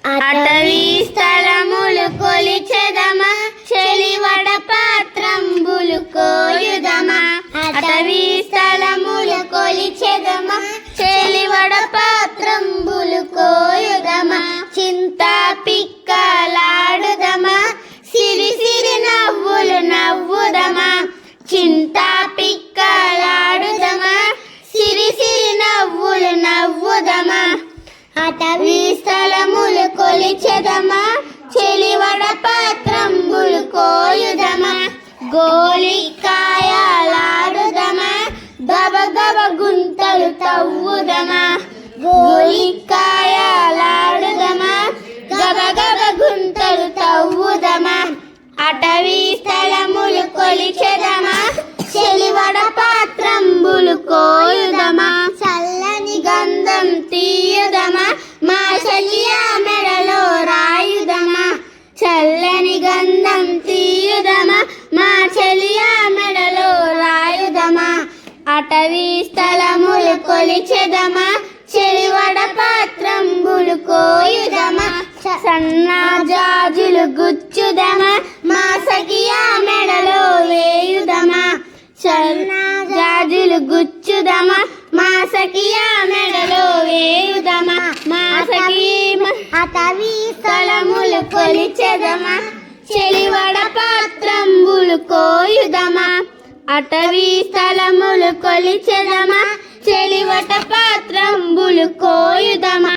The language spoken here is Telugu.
అటవీ స్థలములు కొలిచెదమా చెలివడ పాత్రంబులు కోయుదమా అటవీ స్థలములు కొలిచెదమా చెలివడ పాత్రంబులు కోయుదమా చింతా పిక్కలాడుదమా సిరి సిరి నవ్వులు నవ్వుదమా చింతా పిక్కలాడుదమా సిరి సిరి నవ్వులు నవ్వుదమా అటవీ స్థలములు కొలిచెదమా చెలివడ పాత్రంబులు కోయుదమా గోలికాయలాడుదమా గబ గబ గుంతలు తవ్వుదమా గోలికాయలాడుదమా గబ గబ గుంతలు తవ్వుదమా అటవీ స్థలములు కొలిచెదమా చెలివడ పాత్రంబులు కోయుదమా చల్లని గంధం తీయుదమా మా చెలియా మెడలో రాయుదమా చల్లని గంధం తీయుదమా మా చెలియా మెడలో రాయుదమా అటవీ స్థలములు కొలిచెదమా చెలివడ పాత్రంబులు కోయుదమా సన్నా జాజులు గుచ్చుదమా మా సఖియా మెడలో వేయుదమా సన్నా జాజులు గుచ్చుదమా మా సఖియా మెడలో వేయుదమా మా సఖీ అటవీ స్థలములు కొలిచెదమా చెలివడ పాత్రంబులు కోయుదమా అటవీ స్థలములు కొలిచెదమా చెలివట పాత్రంబులు కోయుదమా